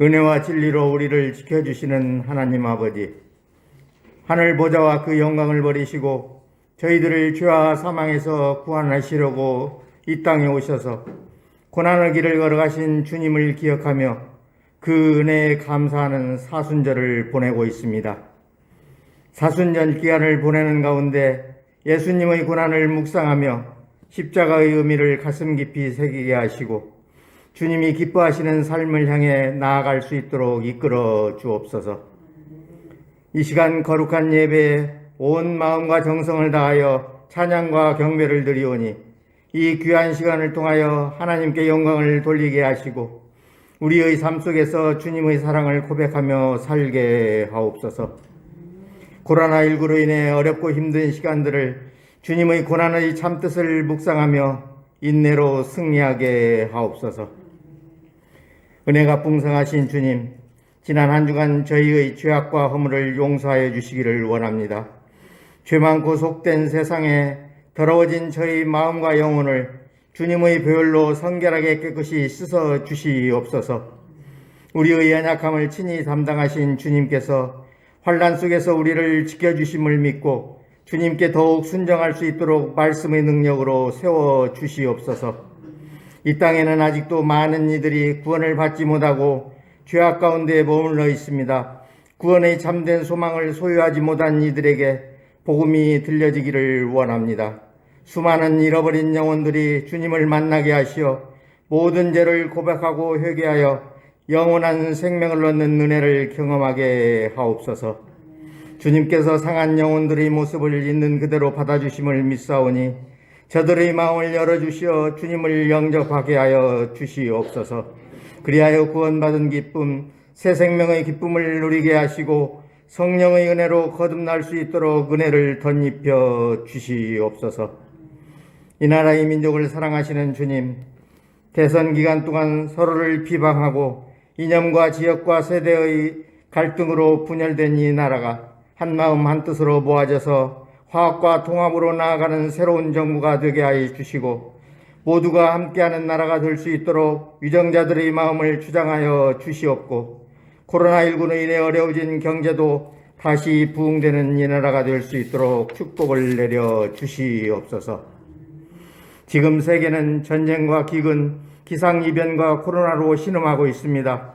은혜와 진리로 우리를 지켜주시는 하나님 아버지, 하늘 보좌와 그 영광을 버리시고 저희들을 죄와 사망에서 구원하시려고 이 땅에 오셔서 고난의 길을 걸어가신 주님을 기억하며 그 은혜에 감사하는 사순절을 보내고 있습니다. 사순절 기간을 보내는 가운데 예수님의 고난을 묵상하며 십자가의 의미를 가슴 깊이 새기게 하시고 주님이 기뻐하시는 삶을 향해 나아갈 수 있도록 이끌어 주옵소서. 이 시간 거룩한 예배에 온 마음과 정성을 다하여 찬양과 경배를 드리오니 이 귀한 시간을 통하여 하나님께 영광을 돌리게 하시고 우리의 삶 속에서 주님의 사랑을 고백하며 살게 하옵소서. 코로나19로 인해 어렵고 힘든 시간들을 주님의 고난의 참뜻을 묵상하며 인내로 승리하게 하옵소서. 은혜가 풍성하신 주님, 지난 한 주간 저희의 죄악과 허물을 용서하여 주시기를 원합니다. 죄 많고 속된 세상에 더러워진 저희 마음과 영혼을 주님의 보혈로 성결하게 깨끗이 씻어 주시옵소서. 우리의 연약함을 친히 담당하신 주님께서 환난 속에서 우리를 지켜주심을 믿고 주님께 더욱 순종할 수 있도록 말씀의 능력으로 세워 주시옵소서. 이 땅에는 아직도 많은 이들이 구원을 받지 못하고 죄악 가운데 머물러 있습니다. 구원의 참된 소망을 소유하지 못한 이들에게 복음이 들려지기를 원합니다. 수많은 잃어버린 영혼들이 주님을 만나게 하시어 모든 죄를 고백하고 회개하여 영원한 생명을 얻는 은혜를 경험하게 하옵소서. 주님께서 상한 영혼들의 모습을 있는 그대로 받아주심을 믿사오니 저들의 마음을 열어주시어 주님을 영접하게 하여 주시옵소서. 그리하여 구원받은 기쁨, 새 생명의 기쁨을 누리게 하시고 성령의 은혜로 거듭날 수 있도록 은혜를 덧입혀 주시옵소서. 이 나라의 민족을 사랑하시는 주님, 대선 기간 동안 서로를 비방하고 이념과 지역과 세대의 갈등으로 분열된 이 나라가 한마음 한뜻으로 모아져서 화합과 통합으로 나아가는 새로운 정부가 되게 하여 주시고 모두가 함께하는 나라가 될 수 있도록 위정자들의 마음을 주장하여 주시옵고 코로나19로 인해 어려워진 경제도 다시 부흥되는 이 나라가 될 수 있도록 축복을 내려 주시옵소서. 지금 세계는 전쟁과 기근, 기상이변과 코로나로 신음하고 있습니다.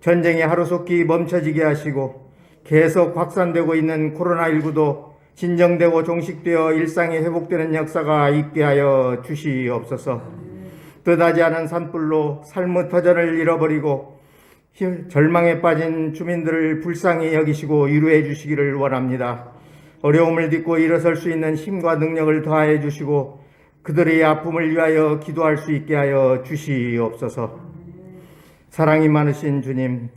전쟁이 하루속히 멈춰지게 하시고 계속 확산되고 있는 코로나19도 진정되고 종식되어 일상이 회복되는 역사가 있게 하여 주시옵소서. 뜻하지 않은 산불로 삶의 터전을 잃어버리고 절망에 빠진 주민들을 불쌍히 여기시고 위로해 주시기를 원합니다. 어려움을 딛고 일어설 수 있는 힘과 능력을 더하여 주시고 그들의 아픔을 위하여 기도할 수 있게 하여 주시옵소서. 사랑이 많으신 주님,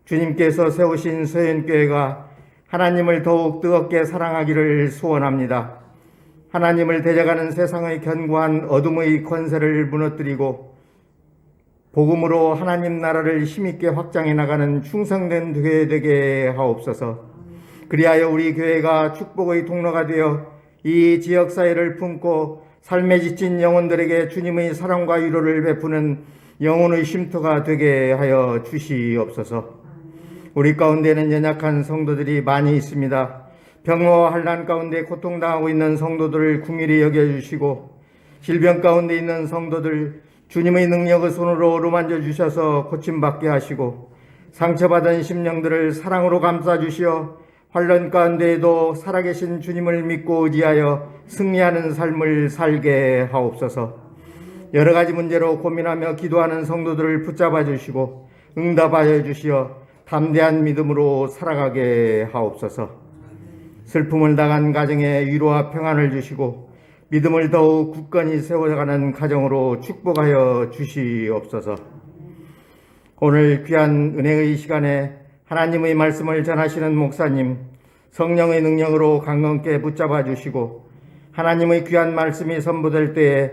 주님께서 세우신 서현교회가 하나님을 더욱 뜨겁게 사랑하기를 소원합니다. 하나님을 대적하는 세상의 견고한 어둠의 권세를 무너뜨리고 복음으로 하나님 나라를 힘있게 확장해 나가는 충성된 교회 되게 하옵소서. 그리하여 우리 교회가 축복의 통로가 되어 이 지역사회를 품고 삶에 지친 영혼들에게 주님의 사랑과 위로를 베푸는 영혼의 쉼터가 되게 하여 주시옵소서. 우리 가운데는 연약한 성도들이 많이 있습니다. 병로와 환난 가운데 고통당하고 있는 성도들을 긍휼히 여겨주시고 질병 가운데 있는 성도들 주님의 능력의 손으로 어루만져 주셔서 고침받게 하시고 상처받은 심령들을 사랑으로 감싸주시어 환난 가운데에도 살아계신 주님을 믿고 의지하여 승리하는 삶을 살게 하옵소서. 여러 가지 문제로 고민하며 기도하는 성도들을 붙잡아 주시고 응답하여 주시어 담대한 믿음으로 살아가게 하옵소서. 슬픔을 당한 가정에 위로와 평안을 주시고 믿음을 더욱 굳건히 세워가는 가정으로 축복하여 주시옵소서. 오늘 귀한 은혜의 시간에 하나님의 말씀을 전하시는 목사님, 성령의 능력으로 강건케 붙잡아 주시고 하나님의 귀한 말씀이 선포될 때에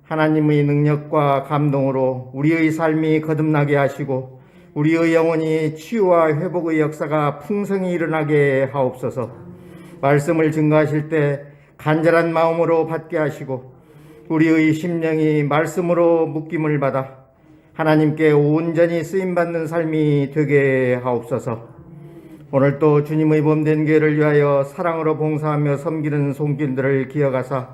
하나님의 능력과 감동으로 우리의 삶이 거듭나게 하시고 우리의 영혼이 치유와 회복의 역사가 풍성히 일어나게 하옵소서. 말씀을 증거하실 때 간절한 마음으로 받게 하시고 우리의 심령이 말씀으로 묶임을 받아 하나님께 온전히 쓰임받는 삶이 되게 하옵소서. 오늘도 주님의 몸된 교회를 위하여 사랑으로 봉사하며 섬기는 손길들을 기억하사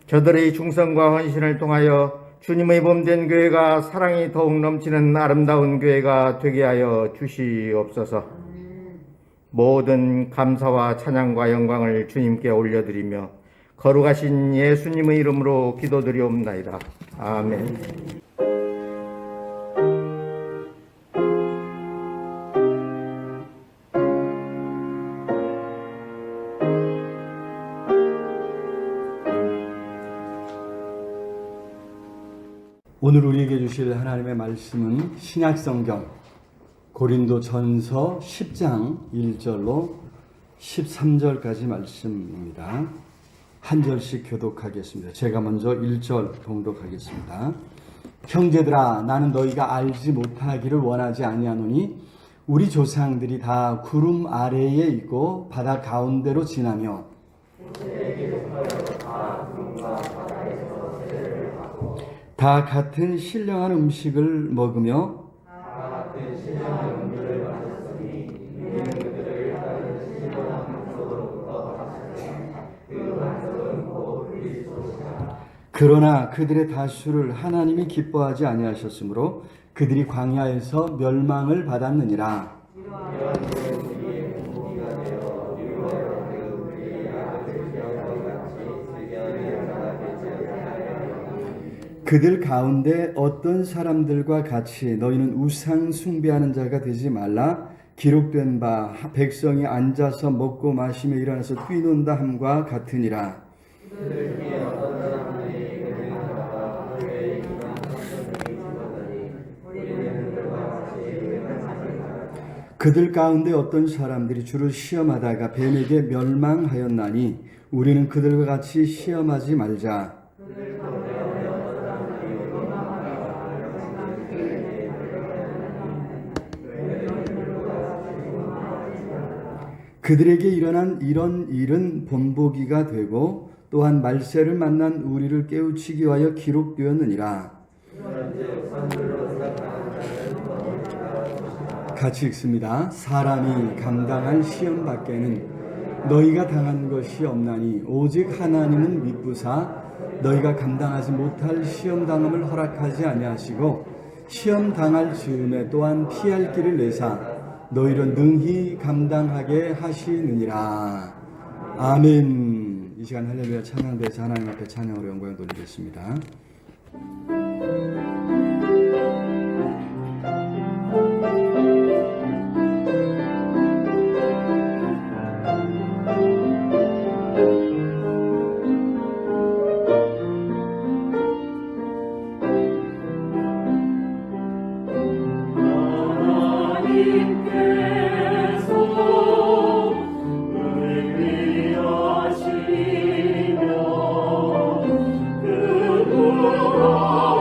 저들의 중성과 헌신을 통하여 주님의 몸된 교회가 사랑이 더욱 넘치는 아름다운 교회가 되게 하여 주시옵소서. 모든 감사와 찬양과 영광을 주님께 올려드리며 거룩하신 예수님의 이름으로 기도드리옵나이다. 아멘. 오늘 우리에게 주실 하나님의 말씀은 신약성경 고린도전서 10장 1절로 13절까지 말씀입니다. 한 절씩 교독하겠습니다. 제가 먼저 1절 봉독하겠습니다. 형제들아, 나는 너희가 알지 못하기를 원하지 아니하노니 우리 조상들이 다 구름 아래에 있고 바다 가운데로 지나며 다 같은 신령한 음식을 먹으며 그러나 그들의 다수를 하나님이 기뻐하지 아니하셨으므로 그들이 광야에서 멸망을 받았느니라. 그들 가운데 어떤 사람들과 같이 너희는 우상 숭배하는 자가 되지 말라. 기록된 바 백성이 앉아서 먹고 마시며 일어나서 뛰논다 함과 같으니라. 그들 가운데 어떤 사람들이 주를 시험하다가 뱀에게 멸망하였나니 우리는 그들과 같이 시험하지 말자. 그들에게 일어난 이런 일은 본보기가 되고 또한 말세를 만난 우리를 깨우치기 위하여 기록되었느니라. 같이 읽습니다. 사람이 감당할 시험 밖에는 너희가 당한 것이 없나니 오직 하나님은 미쁘사 너희가 감당하지 못할 시험 당함을 허락하지 아니하시고 시험 당할 즈음에 또한 피할 길을 내사 너희를 능히 감당하게 하시느니라. 아멘. 이 시간 할렐루야 찬양대에서 하나님 앞에 찬양으로 영광을 돌리겠습니다. 그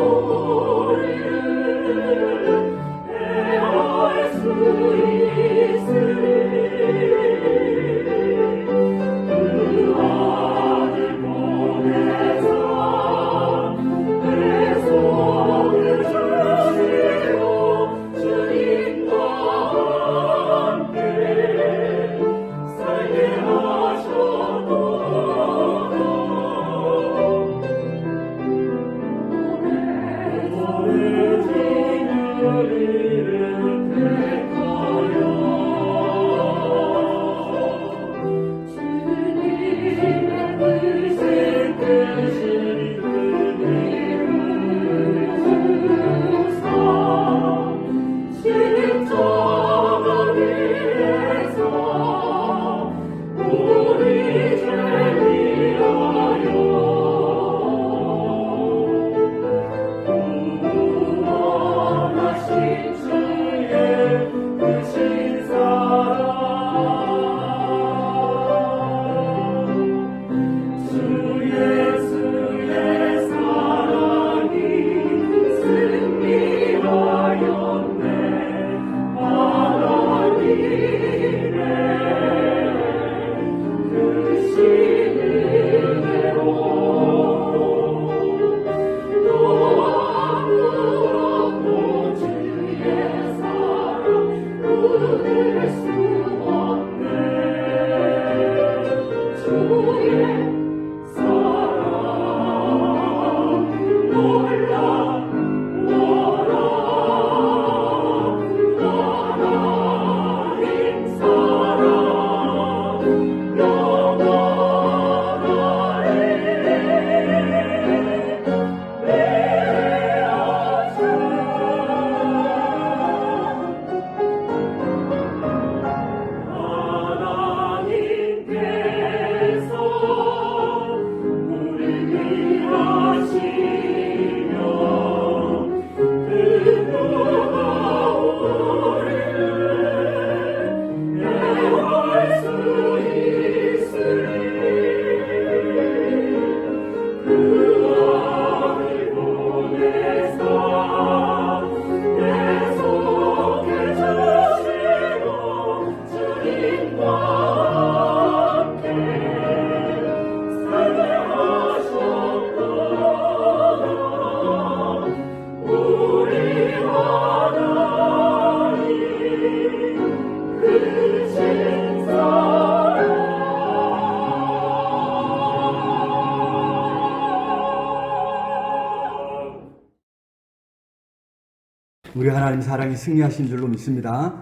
우리 하나님 사랑이 승리하신 줄로 믿습니다.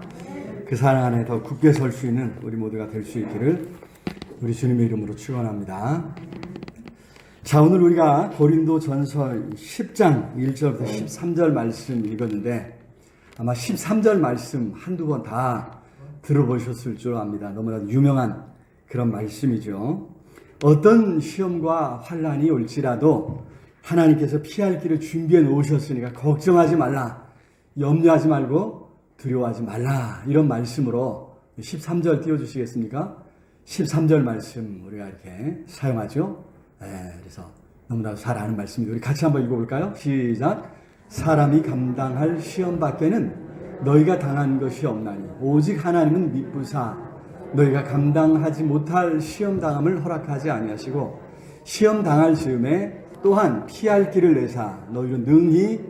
그 사랑 안에 더 굳게 설 수 있는 우리 모두가 될 수 있기를 우리 주님의 이름으로 축원합니다. 자, 오늘 우리가 고린도전서 10장 1절부터 13절 말씀 읽었는데 아마 13절 말씀 한두 번 다 들어보셨을 줄 압니다. 너무나 유명한 그런 말씀이죠. 어떤 시험과 환난이 올지라도 하나님께서 피할 길을 준비해 놓으셨으니까 걱정하지 말라, 염려하지 말고 두려워하지 말라, 이런 말씀으로 13절 띄워주시겠습니까? 13절 말씀 우리가 이렇게 사용하죠. 그래서 너무나 잘 아는 말씀입니다. 우리 같이 한번 읽어볼까요? 시작. 사람이 감당할 시험 밖에는 너희가 당한 것이 없나니 오직 하나님은 미쁘사 너희가 감당하지 못할 시험 당함을 허락하지 아니하시고 시험 당할 즈음에 또한 피할 길을 내사 너희를 능히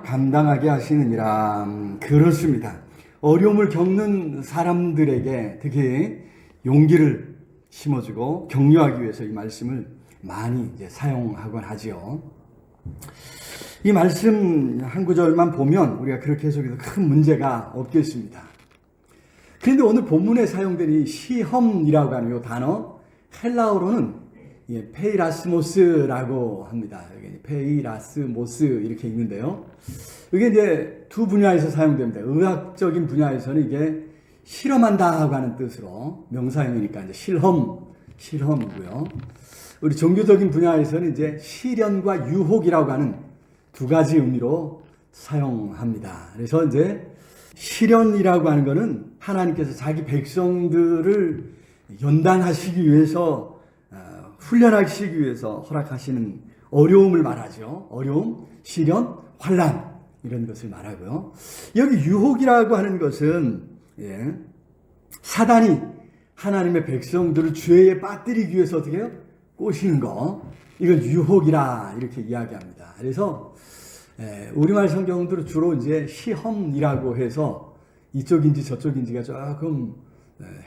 감당하게 하시느니라. 그렇습니다. 어려움을 겪는 사람들에게 특히 용기를 심어주고 격려하기 위해서 이 말씀을 많이 이제 사용하곤 하지요. 이 말씀 한 구절만 보면 우리가 그렇게 해석해서 큰 문제가 없겠습니다. 그런데 오늘 본문에 사용된 이 시험이라고 하는 이 단어, 헬라어로는 페이라스모스라고 합니다. 여기 페이라스모스 이렇게 있는데요. 이게 이제 두 분야에서 사용됩니다. 의학적인 분야에서는 이게 실험한다고 하는 뜻으로 명사형이니까 이제 실험이고요. 우리 종교적인 분야에서는 이제 시련과 유혹이라고 하는 두 가지 의미로 사용합니다. 그래서 이제 시련이라고 하는 것은 하나님께서 자기 백성들을 연단하시기 위해서 훈련하시기 위해서 허락하시는 어려움을 말하죠. 어려움, 시련, 환난 이런 것을 말하고요. 여기 유혹이라고 하는 것은 사단이 하나님의 백성들을 죄에 빠뜨리기 위해서 어떻게 해요? 꼬시는 거, 이걸 유혹이라 이렇게 이야기합니다. 그래서 우리말 성경들은 주로 이제 시험이라고 해서 이쪽인지 저쪽인지가 조금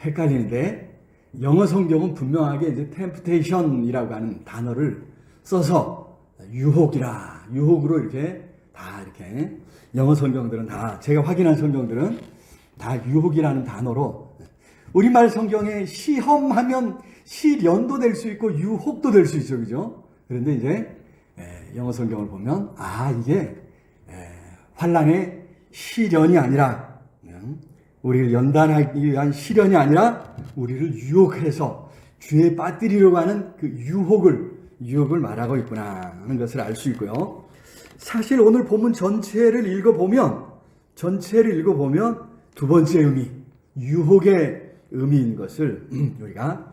헷갈리는데 영어 성경은 분명하게 이제 temptation이라고 하는 단어를 써서 유혹으로 이렇게 다 이렇게 영어 성경들은 다 제가 확인한 성경들은 다 유혹이라는 단어로 우리말 성경에 시험하면 시련도 될 수 있고 유혹도 될 수 있죠, 그죠? 그런데 이제 영어 성경을 보면 이게 환난의 시련이 아니라 우리를 연단하기 위한 시련이 아니라 우리를 유혹해서 죄에 빠뜨리려고 하는 그 유혹을 말하고 있구나 하는 것을 알 수 있고요. 사실 오늘 본문 전체를 읽어보면 두 번째 의미, 유혹의 의미인 것을 우리가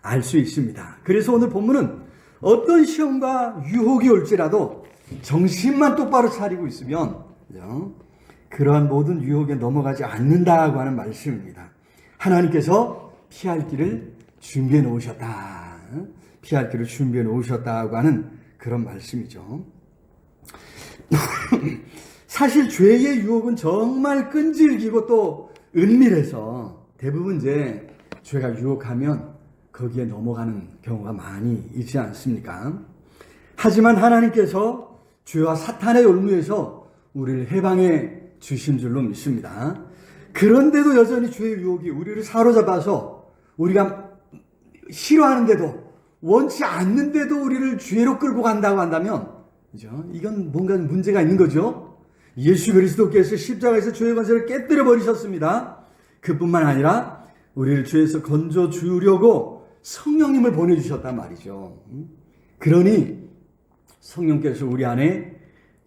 알 수 있습니다. 그래서 오늘 본문은 어떤 시험과 유혹이 올지라도 정신만 똑바로 차리고 있으면 그러한 모든 유혹에 넘어가지 않는다고 하는 말씀입니다. 하나님께서 피할 길을 준비해 놓으셨다. 피할 길을 준비해 놓으셨다고 하는 그런 말씀이죠. 사실 죄의 유혹은 정말 끈질기고 또 은밀해서 대부분 이제 죄가 유혹하면 거기에 넘어가는 경우가 많이 있지 않습니까? 하지만 하나님께서 죄와 사탄의 열무에서 우리를 해방해 주신 줄로 믿습니다. 그런데도 여전히 죄의 유혹이 우리를 사로잡아서 우리가 싫어하는데도 원치 않는데도 우리를 죄로 끌고 간다고 한다면 그죠? 이건 뭔가 문제가 있는 거죠. 예수 그리스도께서 십자가에서 죄의 권세를 깨뜨려 버리셨습니다. 그뿐만 아니라 우리를 죄에서 건져 주려고 성령님을 보내주셨단 말이죠. 그러니 성령께서 우리 안에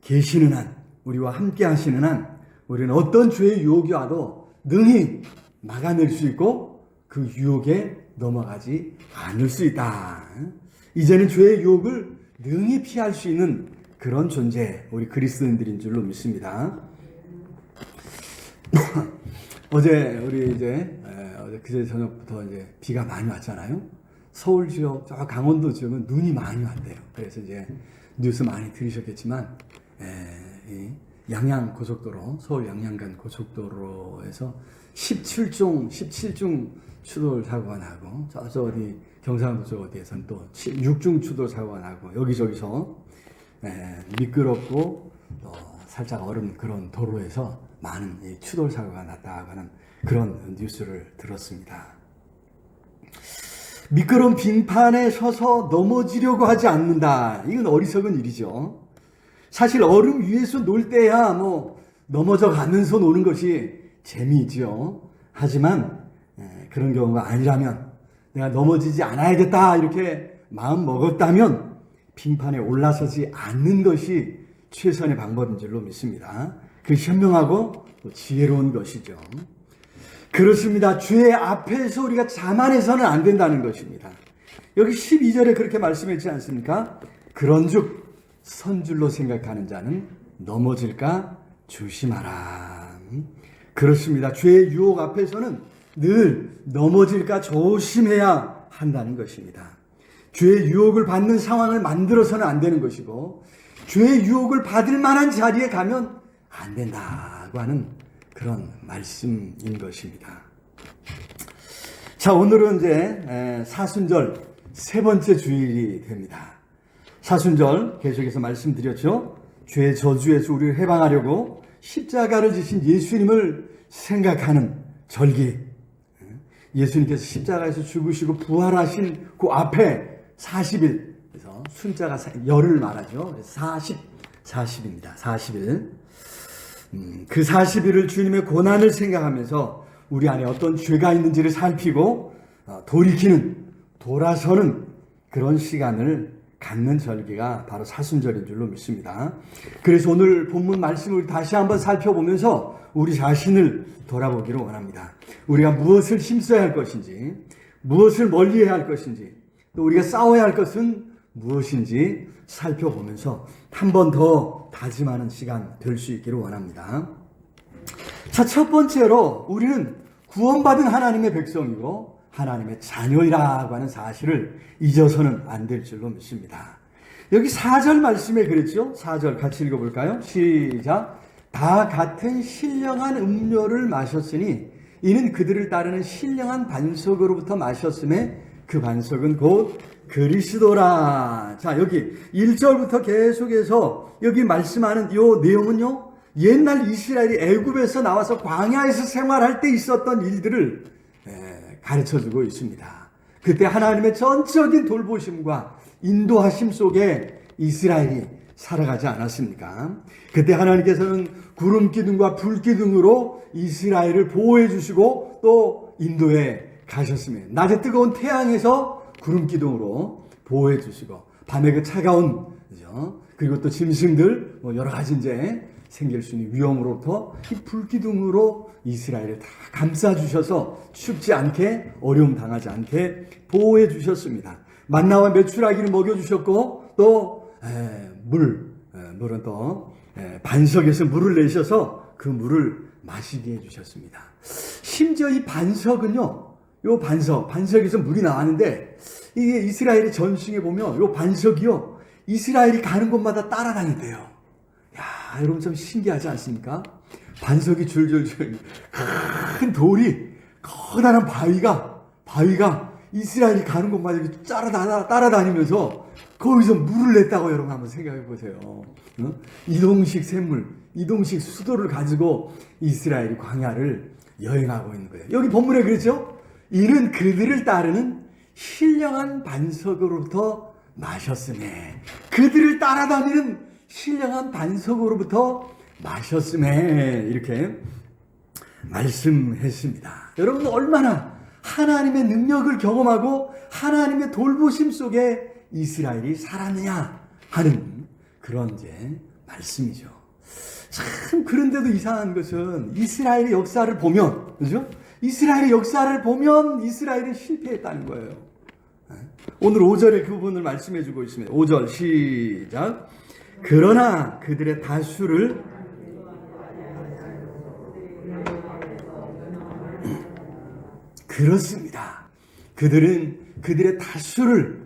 계시는 한, 우리와 함께 하시는 한 우리는 어떤 죄의 유혹이 와도 능히 막아낼 수 있고 그 유혹에 넘어가지 않을 수 있다. 이제는 죄의 유혹을 능히 피할 수 있는 그런 존재, 우리 그리스도인들인 줄로 믿습니다. 어제 그제 저녁부터 이제 비가 많이 왔잖아요. 서울 지역, 저 강원도 지역은 눈이 많이 왔대요. 그래서 이제 뉴스 많이 들으셨겠지만, 양양 고속도로, 서울 양양 간 고속도로에서 17중 추돌 사고가 나고, 저 어디 경상도 쪽 어디에서는 또 6중 추돌 사고가 나고, 여기저기서 미끄럽고 살짝 얼은 그런 도로에서 많은 추돌 사고가 났다고 하는 그런 뉴스를 들었습니다. 미끄러운 빙판에 서서 넘어지려고 하지 않는다. 이건 어리석은 일이죠. 사실 얼음 위에서 놀 때야 넘어져 가면서 노는 것이 재미있죠. 하지만 그런 경우가 아니라면 내가 넘어지지 않아야겠다 이렇게 마음 먹었다면 빙판에 올라서지 않는 것이 최선의 방법인 줄로 믿습니다. 그 현명하고 지혜로운 것이죠. 그렇습니다. 죄 앞에서 우리가 자만해서는 안 된다는 것입니다. 여기 12절에 그렇게 말씀했지 않습니까? 그런즉 선줄로 생각하는 자는 넘어질까 조심하라. 그렇습니다. 죄의 유혹 앞에서는 늘 넘어질까 조심해야 한다는 것입니다. 죄의 유혹을 받는 상황을 만들어서는 안 되는 것이고 죄의 유혹을 받을 만한 자리에 가면 안 된다고 하는 그런 말씀인 것입니다. 자, 오늘은 이제 사순절 세 번째 주일이 됩니다. 사순절 계속해서 말씀드렸죠. 죄의 저주에서 우리를 해방하려고 십자가를 지신 예수님을 생각하는 절기. 예수님께서 십자가에서 죽으시고 부활하신 그 앞에 40일, 그래서 순자가 열을 말하죠. 40입니다. 40일. 그 40일을 주님의 고난을 생각하면서 우리 안에 어떤 죄가 있는지를 살피고 돌이키는, 돌아서는 그런 시간을 갖는 절기가 바로 사순절인 줄로 믿습니다. 그래서 오늘 본문 말씀을 다시 한번 살펴보면서 우리 자신을 돌아보기를 원합니다. 우리가 무엇을 힘써야 할 것인지, 무엇을 멀리해야 할 것인지, 또 우리가 싸워야 할 것은 무엇인지 살펴보면서 한 번 더 다짐하는 시간 될 수 있기를 원합니다. 자, 첫 번째로 우리는 구원받은 하나님의 백성이고 하나님의 자녀이라고 하는 사실을 잊어서는 안 될 줄로 믿습니다. 여기 4절 말씀에 그랬죠? 4절 같이 읽어볼까요? 시작. 다 같은 신령한 음료를 마셨으니 이는 그들을 따르는 신령한 반석으로부터 마셨음에 그 반석은 곧 그리스도라. 자, 여기 1절부터 계속해서 여기 말씀하는 이 내용은요, 옛날 이스라엘이 애굽에서 나와서 광야에서 생활할 때 있었던 일들을 가르쳐주고 있습니다. 그때 하나님의 전적인 돌보심과 인도하심 속에 이스라엘이 살아가지 않았습니까? 그때 하나님께서는 구름 기둥과 불 기둥으로 이스라엘을 보호해 주시고 또 인도에 가셨으며 낮에 뜨거운 태양에서 구름 기둥으로 보호해 주시고 밤에 그 차가운 그리고 또 짐승들 여러 가지 이제 생길 수 있는 위험으로부터 이 불기둥으로 이스라엘을 다 감싸 주셔서 춥지 않게 어려움 당하지 않게 보호해 주셨습니다. 만나와 메추라기를 먹여 주셨고 또 물은 또 반석에서 물을 내셔서 그 물을 마시게 해주셨습니다. 심지어 이 반석은요, 요 반석에서 물이 나왔는데 이게 이스라엘의 전승에 보면 요 반석이요, 이스라엘이 가는 곳마다 따라다닌대요. 야, 여러분 참 신기하지 않습니까? 반석이 줄줄줄 큰 돌이 커다란 바위가 이스라엘이 가는 곳마다 따라다니면서 거기서 물을 냈다고 여러분 한번 생각해 보세요. 이동식 샘물, 이동식 수도를 가지고 이스라엘이 광야를 여행하고 있는 거예요. 여기 본문에 그랬죠? 이는 그들을 따르는 신령한 반석으로부터 마셨음에, 그들을 따라다니는 신령한 반석으로부터 마셨음에 이렇게 말씀했습니다. 여러분 얼마나 하나님의 능력을 경험하고 하나님의 돌보심 속에 이스라엘이 살았느냐 하는 그런 이제 말씀이죠. 참 그런데도 이상한 것은 이스라엘의 역사를 보면, 그죠? 이스라엘의 역사를 보면 이스라엘은 실패했다는 거예요. 오늘 5절에 그 부분을 말씀해 주고 있습니다. 5절 시작. 그러나 그들의 다수를 그렇습니다. 그들은 그들의 다수를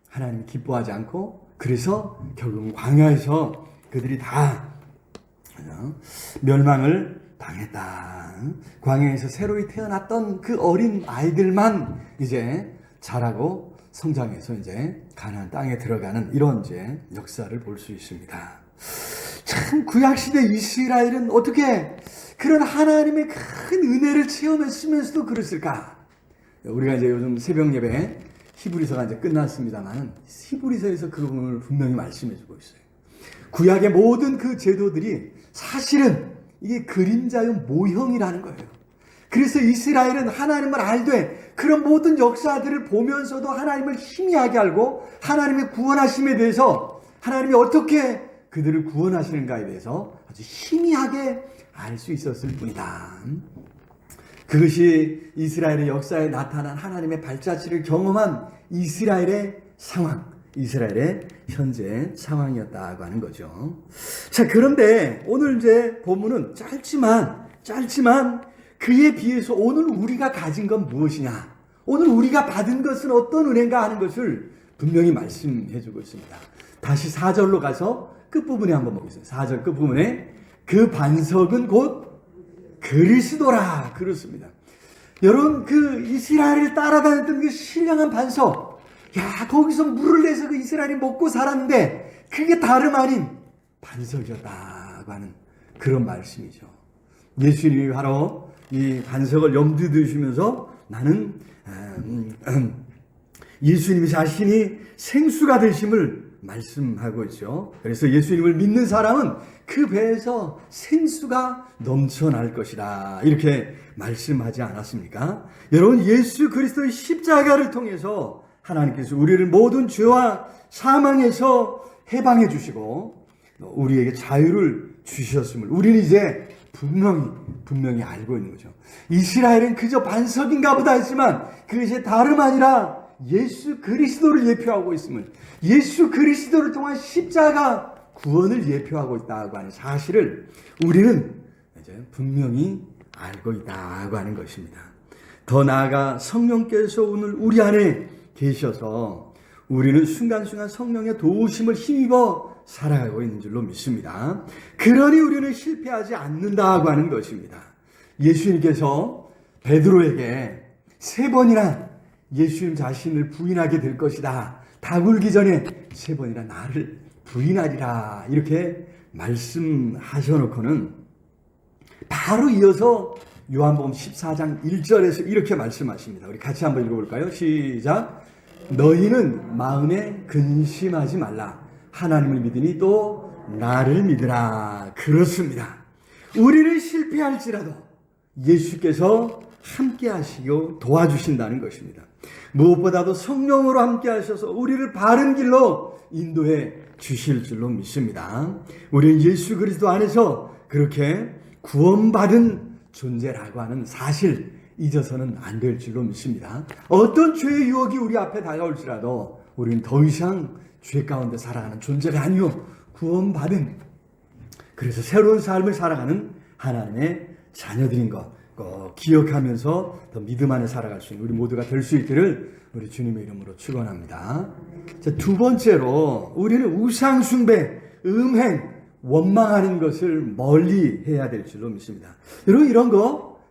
하나님 기뻐하지 않고 그래서 결국 광야에서 그들이 다 멸망을 당했다. 광야에서 새로이 태어났던 그 어린 아이들만 이제 자라고 성장해서 이제 가나안 땅에 들어가는 이런 이제 역사를 볼 수 있습니다. 참 구약시대 이스라엘은 어떻게 그런 하나님의 큰 은혜를 체험했으면서도 그랬을까? 우리가 이제 요즘 새벽 예배 히브리서가 이제 끝났습니다만 히브리서에서 그 부분을 분명히 말씀해주고 있어요. 구약의 모든 그 제도들이 사실은 이게 그림자의 모형이라는 거예요. 그래서 이스라엘은 하나님을 알되 그런 모든 역사들을 보면서도 하나님을 희미하게 알고 하나님의 구원하심에 대해서 하나님이 어떻게 그들을 구원하시는가에 대해서 아주 희미하게 알 수 있었을 뿐이다. 그것이 이스라엘의 역사에 나타난 하나님의 발자취를 경험한 이스라엘의 상황, 이스라엘의 현재 상황이었다고 하는 거죠. 자, 그런데 오늘 이제 본문은 짧지만 그에 비해서 오늘 우리가 가진 건 무엇이냐? 오늘 우리가 받은 것은 어떤 은혜인가 하는 것을 분명히 말씀해 주고 있습니다. 다시 4절로 가서 끝부분에 한번 보겠습니다. 4절 끝부분에 그 반석은 곧 그리스도라 그렇습니다. 여러분 그 이스라엘을 따라다녔던 그 신령한 반석, 야 거기서 물을 내서 그 이스라엘이 먹고 살았는데 그게 다름 아닌 반석이었다고 하는 그런 말씀이죠. 예수님이 바로 이 반석을 염두에 두시면서 나는 예수님 자신이 생수가 되심을 말씀하고 있죠. 그래서 예수님을 믿는 사람은 그 배에서 생수가 넘쳐날 것이다 이렇게 말씀하지 않았습니까? 여러분 예수 그리스도의 십자가를 통해서 하나님께서 우리를 모든 죄와 사망에서 해방해 주시고 우리에게 자유를 주셨음을 우리는 이제 분명히 알고 있는 거죠. 이스라엘은 그저 반석인가 보다 했지만 그것이 다름 아니라 예수 그리스도를 예표하고 있음을, 예수 그리스도를 통한 십자가 구원을 예표하고 있다고 하는 사실을 우리는 이제 분명히 알고 있다고 하는 것입니다. 더 나아가 성령께서 오늘 우리 안에 계셔서 우리는 순간순간 성령의 도우심을 힘입어 살아가고 있는 줄로 믿습니다. 그러니 우리는 실패하지 않는다고 하는 것입니다. 예수님께서 베드로에게 3번이나 예수님 자신을 부인하게 될 것이다. 다 굴기 전에 3번이나 나를 부인하리라. 이렇게 말씀하셔놓고는 바로 이어서 요한복음 14장 1절에서 이렇게 말씀하십니다. 우리 같이 한번 읽어볼까요? 시작. 너희는 마음에 근심하지 말라. 하나님을 믿으니 또 나를 믿으라. 그렇습니다. 우리를 실패할지라도 예수께서 함께 하시고 도와주신다는 것입니다. 무엇보다도 성령으로 함께 하셔서 우리를 바른 길로 인도해 주실 줄로 믿습니다. 우리는 예수 그리스도 안에서 그렇게 구원받은 존재라고 하는 사실 잊어서는 안 될 줄로 믿습니다. 어떤 죄의 유혹이 우리 앞에 다가올지라도 우리는 더 이상 죄 가운데 살아가는 존재가 아니요 구원받은, 그래서 새로운 삶을 살아가는 하나님의 자녀들인 것 꼭 기억하면서 더 믿음 안에 살아갈 수 있는 우리 모두가 될 수 있기를 우리 주님의 이름으로 축원합니다. 자, 2번째로 우리는 우상 숭배, 음행, 원망하는 것을 멀리 해야 될 줄로 믿습니다. 여러분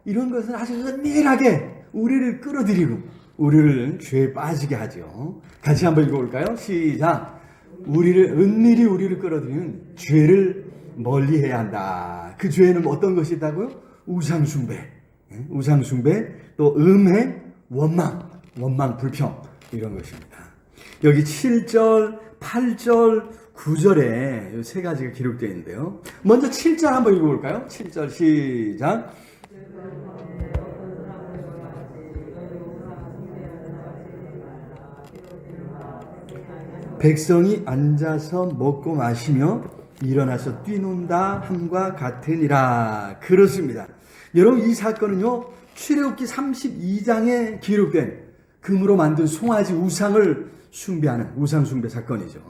이런 것은 아주 은밀하게 우리를 끌어들이고 우리를 죄에 빠지게 하죠. 같이 한번 읽어볼까요? 시작. 은밀히 우리를 끌어들이는 죄를 멀리해야 한다. 그 죄에는 어떤 것이 있다고요? 우상숭배, 또 음행, 원망, 불평 이런 것입니다. 여기 7절, 8절, 9절에 이 3가지가 기록되어 있는데요. 먼저 7절 한번 읽어볼까요? 7절 시작. 백성이 앉아서 먹고 마시며 일어나서 뛰논다 함과 같으니라. 그렇습니다. 여러분 이 사건은요 출애굽기 32장에 기록된 금으로 만든 송아지 우상을 숭배하는 우상 숭배 사건이죠.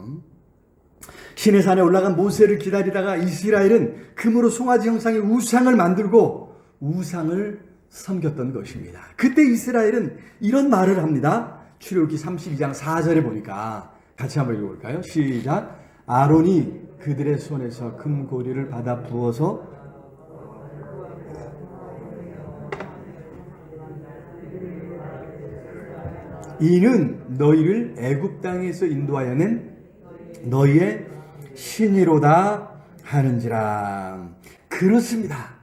시내산에 올라간 모세를 기다리다가 이스라엘은 금으로 송아지 형상의 우상을 만들고 우상을 섬겼던 것입니다. 그때 이스라엘은 이런 말을 합니다. 출애굽기 32장 4절에 보니까 같이 한번 읽어볼까요? 시작. 아론이 그들의 손에서 금고리를 받아 부어서 이는 너희를 애굽 땅에서 인도하여 낸 너희의 신이로다 하는지라. 그렇습니다.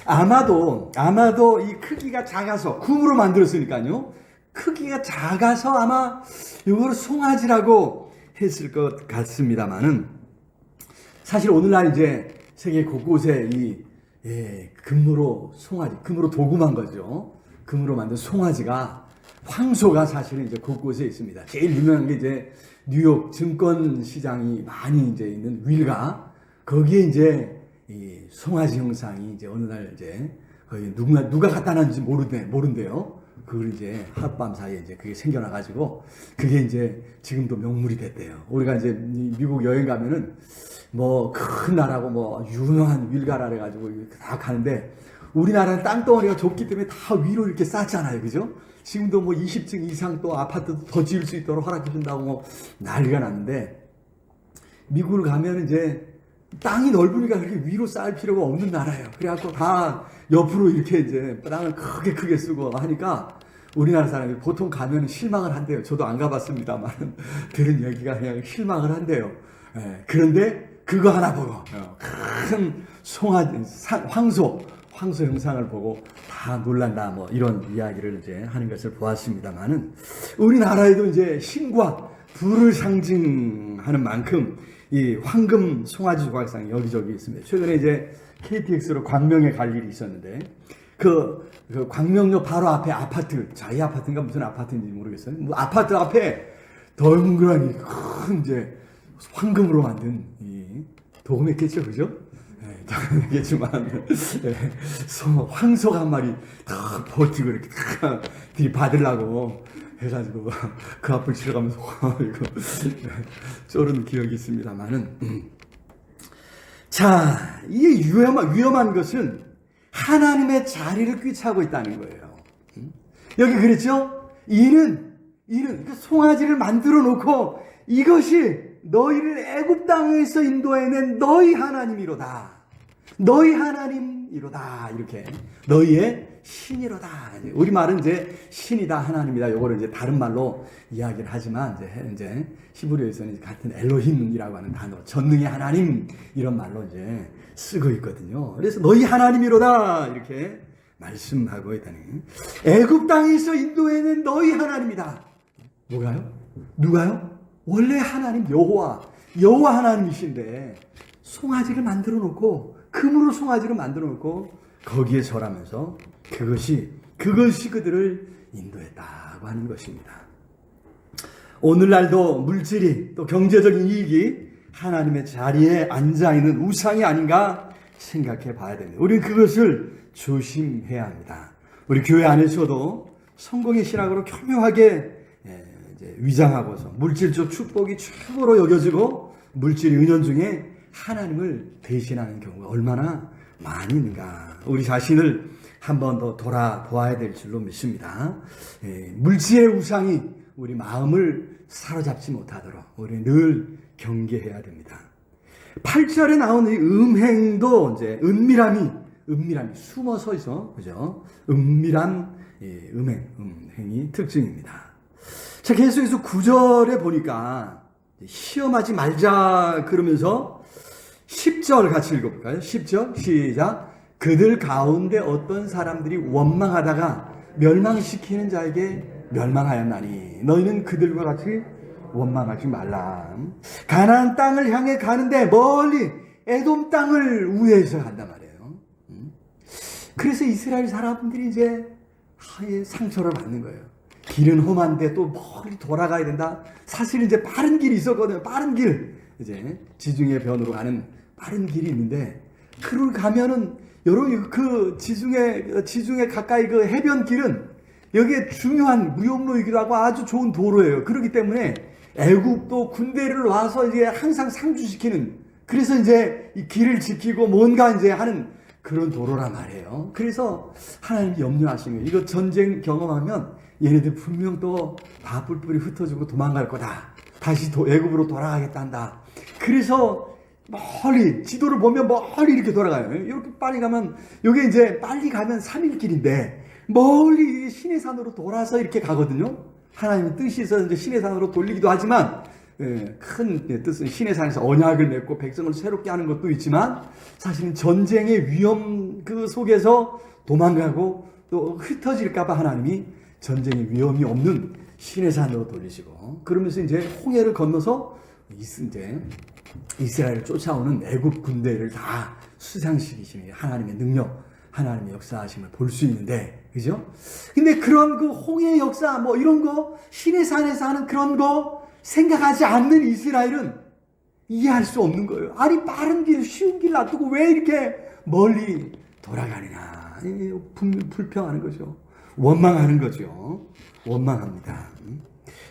아마도 이 크기가 작아서 금으로 만들었으니까요. 크기가 작아서 아마 이걸 송아지라고 했을 것 같습니다만은, 사실 오늘날 이제 세계 곳곳에 이 금으로 송아지, 금으로 도금한 거죠. 금으로 만든 송아지가, 황소가 사실은 이제 곳곳에 있습니다. 제일 유명한 게 이제 뉴욕 증권 시장이 많이 이제 있는 윌가, 거기에 이제 이 송아지 형상이 이제 어느 날 이제 거의 누가 갖다 놨는지 모른대요. 그걸 이제 하룻밤 사이에 이제 그게 생겨나가지고 그게 이제 지금도 명물이 됐대요. 우리가 이제 미국 여행 가면은 뭐 큰 나라고 뭐 유명한 윌가라 그래가지고 다 가는데, 우리나라는 땅덩어리가 좁기 때문에 다 위로 이렇게 쌓잖아요. 그죠? 지금도 뭐 20층 이상 또 아파트도 더 지을 수 있도록 허락해 준다고 뭐 난리가 났는데, 미국을 가면 이제 땅이 넓으니까 그렇게 위로 쌓을 필요가 없는 나라예요. 그래갖고 다 옆으로 이렇게 이제 땅을 크게 쓰고 하니까 우리나라 사람이 보통 가면 실망을 한대요. 저도 안 가봤습니다만 들은 얘기가 그냥 실망을 한대요. 그런데 그거 하나 보고 큰 황소 형상을 보고 다 놀란다, 뭐 이런 이야기를 이제 하는 것을 보았습니다만은, 우리나라에도 이제 신과 불을 상징하는 만큼 이 황금 송아지 조각상이 여기저기 있습니다. 최근에 이제 KTX로 광명에 갈 일이 있었는데, 그 광명역 바로 앞에 아파트, 자기 아파트인가 무슨 아파트인지 모르겠어요. 뭐 아파트 앞에 덩그러니 큰 이제 황금으로 만든 이 도금했겠죠, 그죠? 모르겠지만 황소가 한 마리 탁 버티고 이렇게 탁 들이받으려고 해가지고 그 앞을 지나가면서 이거 쩌른 기억이 있습니다만은, 자, 이게 위험한 것은 하나님의 자리를 꿰차고 있다는 거예요. 여기 그랬죠? 이는 그 송아지를 만들어 놓고 이것이 너희를 애굽 땅에서 인도해낸 너희 하나님이로다. 너희 하나님이로다. 이렇게 너희의 신이로다. 우리말은 이제 신이다, 하나님이다. 요거를 이제 다른 말로 이야기를 하지만 이제 히브리어에서는 같은 엘로힘이라고 하는 단어, 전능의 하나님, 이런 말로 이제 쓰고 있거든요. 그래서 너희 하나님이로다 이렇게 말씀하고 있다는. 애굽 땅에서 인도해낸 너희 하나님이다. 뭐가요? 누가요? 원래 하나님 여호와 하나님이신데 송아지를 만들어 놓고, 금으로 송아지를 만들어 놓고 거기에 절하면서 그것이 그들을 인도했다고 하는 것입니다. 오늘날도 물질이, 또 경제적인 이익이 하나님의 자리에 앉아있는 우상이 아닌가 생각해 봐야 됩니다. 우리는 그것을 조심해야 합니다. 우리 교회 안에서도 성공의 신학으로 교묘하게 위장하고서 물질적 축복이 최고로 여겨지고 물질의 은연 중에 하나님을 대신하는 경우가 얼마나 많이 있는가, 우리 자신을 한 번 더 돌아보아야 될 줄로 믿습니다. 물질의 우상이 우리 마음을 사로잡지 못하도록 우리는 늘 경계해야 됩니다. 8절에 나오는 이 음행도 이제 은밀함이 숨어서 있어, 그죠? 은밀한 음행이 특징입니다. 자, 계속해서 9절에 보니까 시험하지 말자 그러면서 10절 같이 읽어볼까요? 10절 시작. 그들 가운데 어떤 사람들이 원망하다가 멸망시키는 자에게 멸망하였나니 너희는 그들과 같이 원망하지 말라. 가나안 땅을 향해 가는데 멀리 에돔 땅을 우회해서 간단 말이에요. 그래서 이스라엘 사람들이 이제 상처를 받는 거예요. 길은 험한데 또 멀리 돌아가야 된다. 사실 이제 빠른 길이 있었거든요. 빠른 길, 이제 지중해 변으로 가는 빠른 길이 있는데, 그걸 가면은 여러분 그 지중해 가까이 그 해변길은 여기에 중요한 무역로이기도 하고 아주 좋은 도로예요. 그렇기 때문에 애국도 군대를 와서 이제 항상 상주시키는, 그래서 이제 이 길을 지키고 뭔가 이제 하는 그런 도로란 말이에요. 그래서 하나님이 염려하시는 거예요. 이거 전쟁 경험하면 얘네들 분명 또 다 뿔뿔이 흩어지고 도망갈 거다. 다시 애굽으로 돌아가겠다 한다. 그래서 멀리 지도를 보면 멀리 이렇게 돌아가요. 이렇게 빨리 가면, 이게 이제 빨리 가면 3일 길인데 멀리 시내산으로 돌아서 이렇게 가거든요. 하나님의 뜻이 있어서 이제 시내산으로 돌리기도 하지만 큰 뜻은 신의 산에서 언약을 맺고 백성을 새롭게 하는 것도 있지만 사실은 전쟁의 위험 그 속에서 도망가고 또 흩어질까봐 하나님이 전쟁의 위험이 없는 신의 산으로 돌리시고 그러면서 이제 홍해를 건너서 이제 이스라엘을 쫓아오는 애굽 군대를 다 수상시키시는 하나님의 능력, 하나님의 역사하심을 볼 수 있는데, 그죠? 근데 그런 그 홍해 역사, 뭐 이런 거, 신의 산에서 하는 그런 거 생각하지 않는 이스라엘은 이해할 수 없는 거예요. 아니, 빠른 길, 쉬운 길 놔두고 왜 이렇게 멀리 돌아가느냐. 불평하는 거죠. 원망하는 거죠. 원망합니다.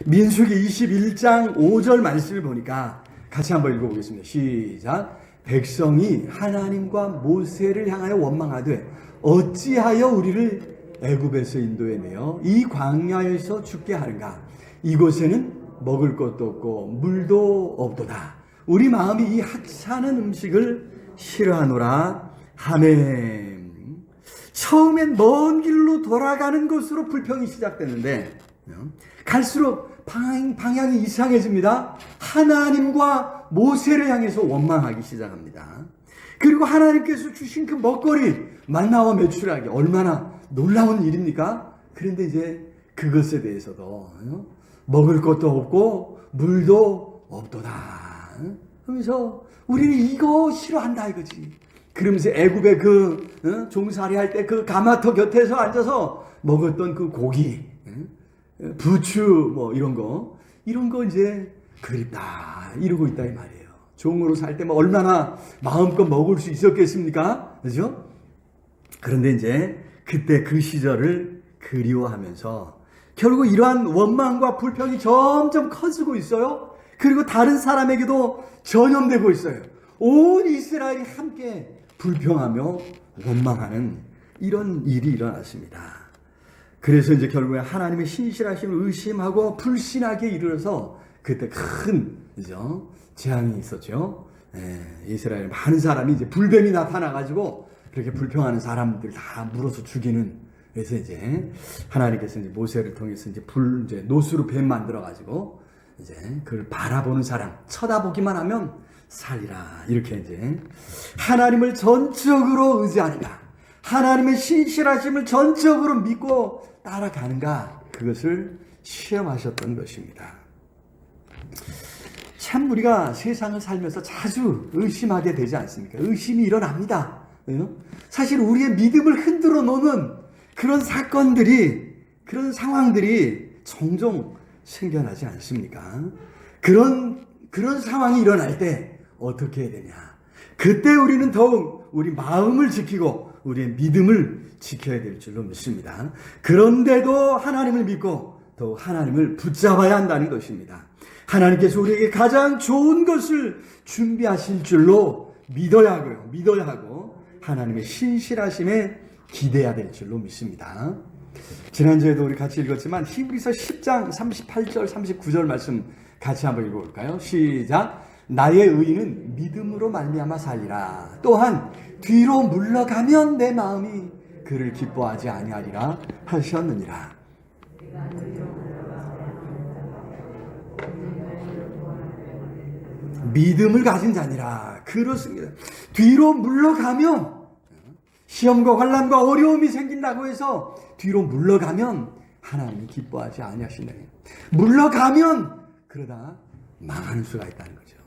민수기 21장 5절 말씀을 보니까 같이 한번 읽어보겠습니다. 시작. 백성이 하나님과 모세를 향하여 원망하되 어찌하여 우리를 애굽에서 인도해내어 이 광야에서 죽게 하는가. 이곳에는 먹을 것도 없고 물도 없도다. 우리 마음이 이 하찮은 음식을 싫어하노라. 아멘. 처음엔 먼 길로 돌아가는 것으로 불평이 시작되는데 갈수록 방향이 이상해집니다. 하나님과 모세를 향해서 원망하기 시작합니다. 그리고 하나님께서 주신 그 먹거리, 만나와 메추라기 얼마나 놀라운 일입니까? 그런데 이제 그것에 대해서도 먹을 것도 없고 물도 없도다. 그러면서 우리는 이거 싫어한다 이거지. 그러면서 애굽의 그 종살이 할 때 그 가마터 곁에서 앉아서 먹었던 그 고기, 부추 뭐 이런 거 이제 그립다 이러고 있다 이 말이에요. 종으로 살 때 뭐 얼마나 마음껏 먹을 수 있었겠습니까? 그죠? 그런데 이제 그때 그 시절을 그리워하면서 결국 이러한 원망과 불평이 점점 커지고 있어요. 그리고 다른 사람에게도 전염되고 있어요. 온 이스라엘이 함께 불평하며 원망하는 이런 일이 일어났습니다. 그래서 이제 결국에 하나님의 신실하심을 의심하고 불신하게 이르러서 그때 큰 재앙이 있었죠. 이스라엘 많은 사람이 이제 불뱀이 나타나가지고 그렇게 불평하는 사람들 다 물어서 죽이는. 그래서 이제 하나님께서 이제 모세를 통해서 이제 노수로 뱀 만들어가지고 이제 그걸 바라보는 사람, 쳐다보기만 하면 살리라. 이렇게 이제 하나님을 전적으로 의지하는가, 하나님의 신실하심을 전적으로 믿고 따라가는가, 그것을 시험하셨던 것입니다. 참 우리가 세상을 살면서 자주 의심하게 되지 않습니까? 의심이 일어납니다. 사실 우리의 믿음을 흔들어 놓는 그런 사건들이, 그런 상황들이 종종 생겨나지 않습니까? 그런 상황이 일어날 때 어떻게 해야 되냐? 그때 우리는 더욱 우리 마음을 지키고 우리의 믿음을 지켜야 될 줄로 믿습니다. 그런데도 하나님을 믿고 더욱 하나님을 붙잡아야 한다는 것입니다. 하나님께서 우리에게 가장 좋은 것을 준비하실 줄로 믿어야 하고요. 믿어야 하고 하나님의 신실하심에 기대해야 될 줄로 믿습니다. 지난주에도 우리 같이 읽었지만 히브리서 10장 38절 39절 말씀 같이 한번 읽어볼까요? 시작. 나의 의인은 믿음으로 말미암아 살리라. 또한 뒤로 물러가면 내 마음이 그를 기뻐하지 아니하리라 하셨느니라. 믿음을 가진 자니라. 그렇습니다. 뒤로 물러가면, 시험과 환난과 어려움이 생긴다고 해서 뒤로 물러가면 하나님이 기뻐하지 아니하신다. 물러가면 그러다 망하는 수가 있다는 거죠.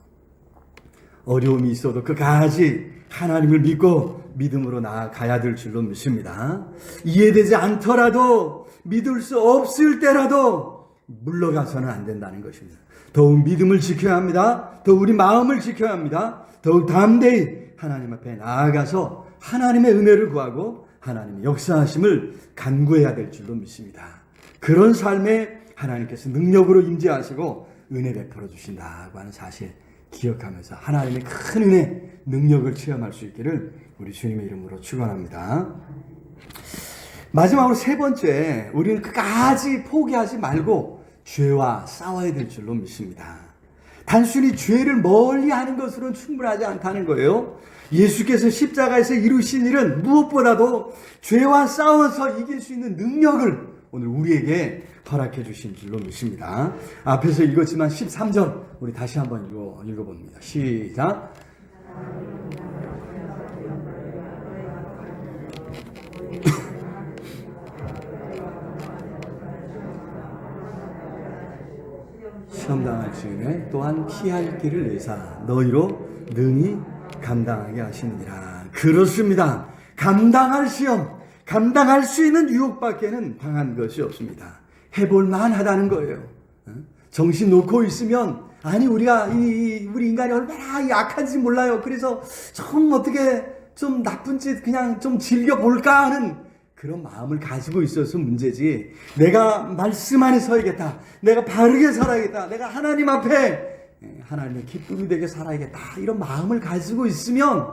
어려움이 있어도 끝까지 하나님을 믿고 믿음으로 나아가야 될 줄로 믿습니다. 이해되지 않더라도, 믿을 수 없을 때라도 물러가서는 안 된다는 것입니다. 더욱 믿음을 지켜야 합니다. 더욱 우리 마음을 지켜야 합니다. 더욱 담대히 하나님 앞에 나아가서 하나님의 은혜를 구하고 하나님의 역사하심을 간구해야 될 줄로 믿습니다. 그런 삶에 하나님께서 능력으로 임재하시고 은혜 베풀어 주신다고 하는 사실 기억하면서 하나님의 큰 은혜, 능력을 체험할 수 있기를 우리 주님의 이름으로 축원합니다. 마지막으로 세 번째, 우리는 끝까지 포기하지 말고 죄와 싸워야 될 줄로 믿습니다. 단순히 죄를 멀리하는 것으로는 충분하지 않다는 거예요. 예수께서 십자가에서 이루신 일은 무엇보다도 죄와 싸워서 이길 수 있는 능력을 오늘 우리에게 허락해 주신 줄로 믿습니다. 앞에서 읽었지만 13절 우리 다시 한번 읽어봅니다. 시작. 시험당할 즈음에 또한 피할 길을 내사 너희로 능히 감당하게 하시느니라. 그렇습니다. 감당할 시험, 감당할 수 있는 유혹밖에는 당한 것이 없습니다. 해볼 만하다는 거예요. 정신 놓고 있으면 아니 우리 인간이 얼마나 약한지 몰라요. 그래서 좀 어떻게 좀 나쁜 짓 그냥 좀 즐겨볼까 하는 그런 마음을 가지고 있어서 문제지, 내가 말씀 안에 서야겠다, 내가 바르게 살아야겠다, 내가 하나님 앞에 하나님의 기쁨이 되게 살아야겠다, 이런 마음을 가지고 있으면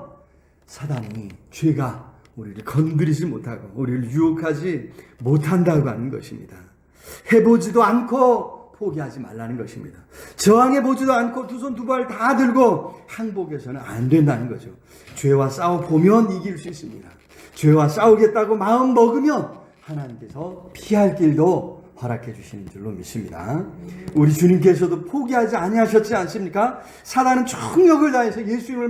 사단이, 죄가 우리를 건드리지 못하고 우리를 유혹하지 못한다고 하는 것입니다. 해보지도 않고 포기하지 말라는 것입니다. 저항해보지도 않고 두 손 두 발 다 들고 항복해서는 안 된다는 거죠. 죄와 싸워보면 이길 수 있습니다. 죄와 싸우겠다고 마음 먹으면 하나님께서 피할 길도 허락해 주시는 줄로 믿습니다. 우리 주님께서도 포기하지 아니하셨지 않습니까? 사단은 총력을 다해서 예수님을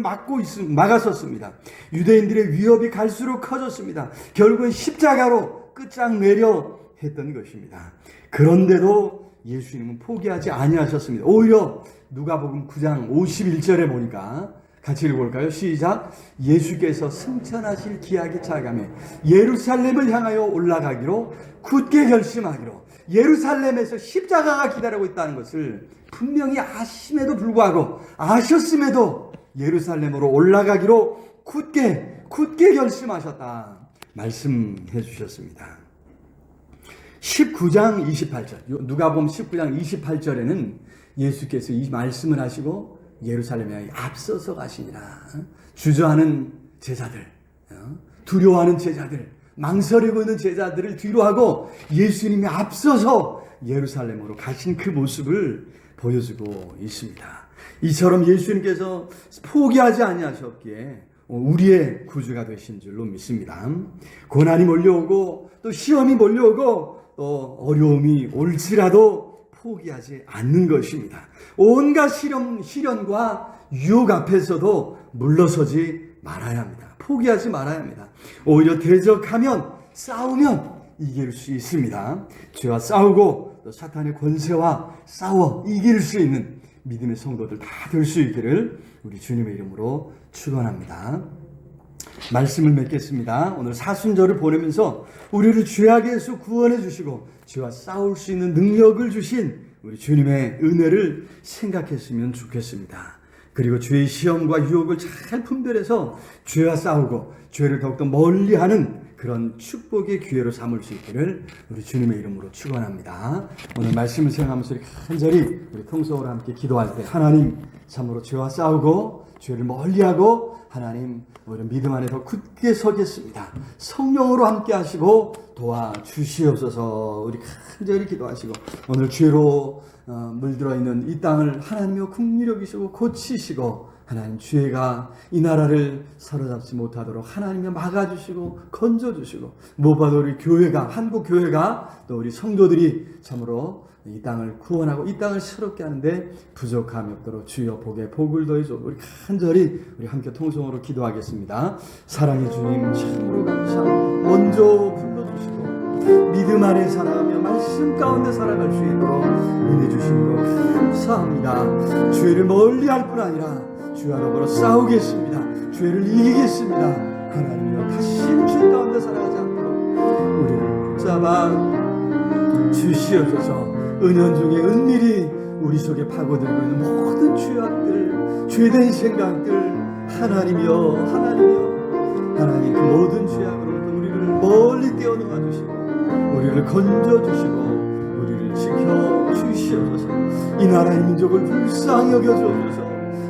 막았었습니다. 유대인들의 위협이 갈수록 커졌습니다. 결국은 십자가로 끝장내려 했던 것입니다. 그런데도 예수님은 포기하지 아니하셨습니다. 오히려 누가복음 9장 51절에 보니까 같이 읽어볼까요? 시작. 예수께서 승천하실 기약이 차감해 예루살렘을 향하여 올라가기로 굳게 결심하기로, 예루살렘에서 십자가가 기다리고 있다는 것을 분명히 아심에도 불구하고, 아셨음에도 예루살렘으로 올라가기로 굳게 결심하셨다 말씀해 주셨습니다. 19장 28절, 누가복음 19장 28절에는 예수께서 이 말씀을 하시고 예루살렘에 앞서서 가시니라. 주저하는 제자들, 두려워하는 제자들, 망설이고 있는 제자들을 뒤로 하고 예수님이 앞서서 예루살렘으로 가신 그 모습을 보여주고 있습니다. 이처럼 예수님께서 포기하지 아니하셨기에 우리의 구주가 되신 줄로 믿습니다. 고난이 몰려오고 또 시험이 몰려오고 또 어려움이 올지라도 포기하지 않는 것입니다. 온갖 시련과 유혹 앞에서도 물러서지 말아야 합니다. 포기하지 말아야 합니다. 오히려 대적하면, 싸우면 이길 수 있습니다. 죄와 싸우고 또 사탄의 권세와 싸워 이길 수 있는 믿음의 성도들 다 될 수 있기를 우리 주님의 이름으로 축원합니다. 말씀을 맺겠습니다. 오늘 사순절을 보내면서 우리를 죄악에서 구원해 주시고 죄와 싸울 수 있는 능력을 주신 우리 주님의 은혜를 생각했으면 좋겠습니다. 그리고 죄의 시험과 유혹을 잘 분별해서 죄와 싸우고 죄를 더욱더 멀리하는 그런 축복의 기회로 삼을 수 있기를 우리 주님의 이름으로 축원합니다. 오늘 말씀을 생각하면서 간절히 우리 통성으로 함께 기도할 때, 하나님 참으로 죄와 싸우고 죄를 멀리하고 하나님 우리 믿음 안에 더 굳게 서겠습니다. 성령으로 함께 하시고 도와주시옵소서. 우리 간절히 기도하시고 오늘 죄로 물들어 있는 이 땅을 하나님이여 긍휼히 여기시고 고치시고, 하나님 죄가 이 나라를 사로잡지 못하도록 하나님이 막아주시고 건져주시고, 무엇보다도 우리 교회가, 한국 교회가 또 우리 성도들이 참으로 이 땅을 구원하고 이 땅을 새롭게 하는데 부족함이 없도록 주여 복에 복을 더해줘. 우리 간절히 우리 함께 통성으로 기도하겠습니다. 사랑의 주님 참으로 감사합니다. 먼저 불러주시고 믿음 안에 살아가며 말씀 가운데 살아갈 수 있도록 은혜 주신 것 감사합니다. 죄를 멀리할 뿐 아니라 주와 더불어 싸우겠습니다. 죄를 이기겠습니다. 하나님이여 다시는 죄 가운데 살아가지 않도록 우리를 붙잡아 주시옵소서. 은연중에 은밀히 우리 속에 파고들고 있는 모든 죄악들, 죄된 생각들, 하나님 그 모든 죄악으로부터 우리를 멀리 떼어놓아 주시고 우리를 건져주시고 우리를 지켜주시옵소서. 이 나라의 민족을 불쌍히 여겨주옵소서.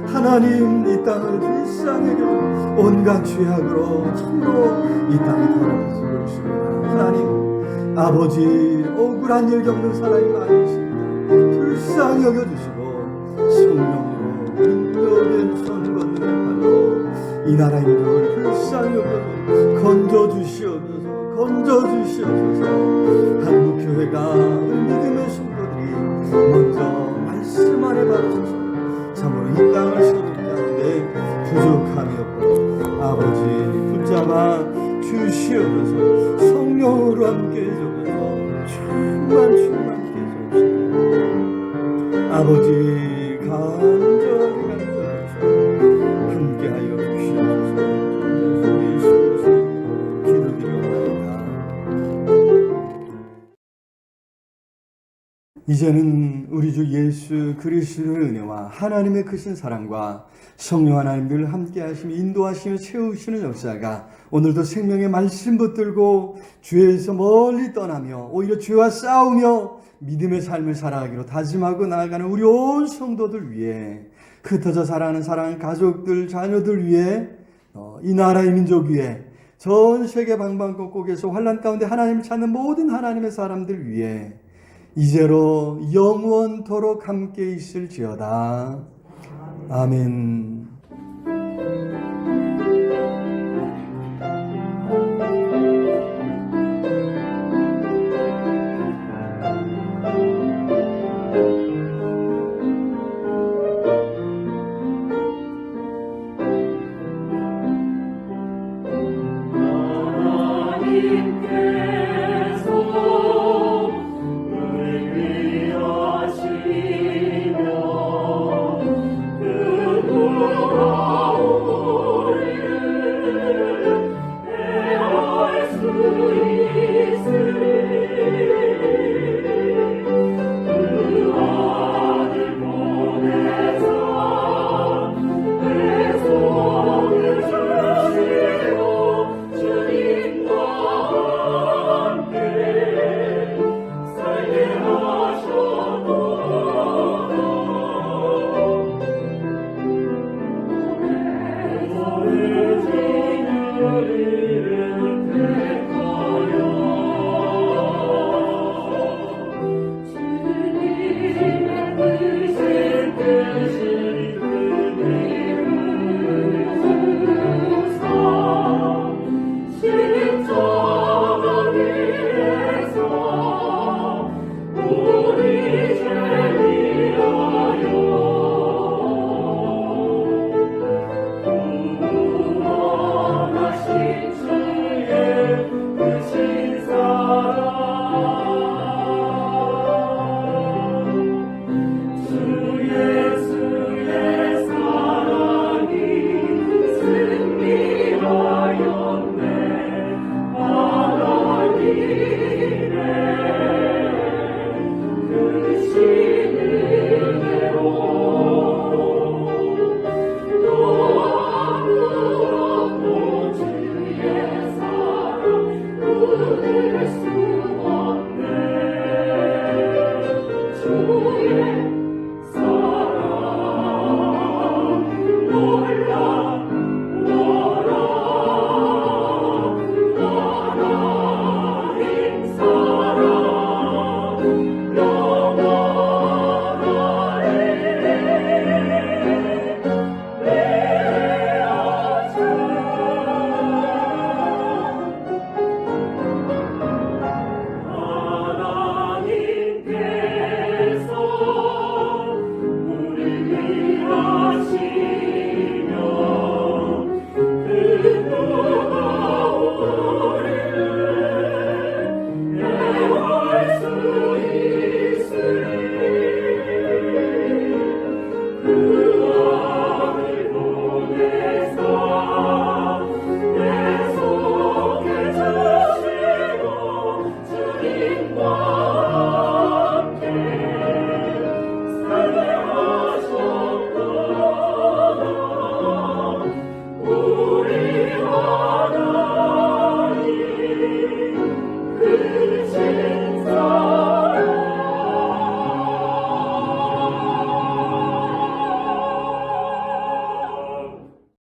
하나님 이 땅을 불쌍히 여겨주옵소서. 온갖 죄악으로 참으로 이 땅이 더러워지고 있습니다. 하나님 아버지, 억울한 일 겪는 사람이 많이 있습니다. 불쌍히 여겨주시고 성령으로 능력의 손 건너는 발로 이 나라의 민족을 불쌍히 여겨주시고 건져주시옵소서. 건져주시옵소서. 한국교회가 믿음의 성도들이 먼저 말씀 안에 바로서서 참으로 이 땅을 새롭게 하는데 부족함이 없고 아버지 붙잡아 주시옵소서. 성령으로 함께 해주셔서 충만케 해주옵소서. 아버지 간절히 함께하여 주시옵소서. 예수의 기도드리옵나이다. 이제는 우리 주 예수 그리스도의 은혜와 하나님의 크신 사랑과 성령 하나님들 함께 하시며 인도하시며 채우시는 역사가 오늘도 생명의 말씀 붙들고 죄에서 멀리 떠나며 오히려 죄와 싸우며 믿음의 삶을 살아가기로 다짐하고 나아가는 우리 온 성도들 위해 흩어져 살아가는 가족들, 자녀들 위해 이 나라의 민족 위해 전 세계 방방곡곡에서 환난 가운데 하나님을 찾는 모든 하나님의 사람들 위해 이제로 영원토록 함께 있을지어다. 아멘.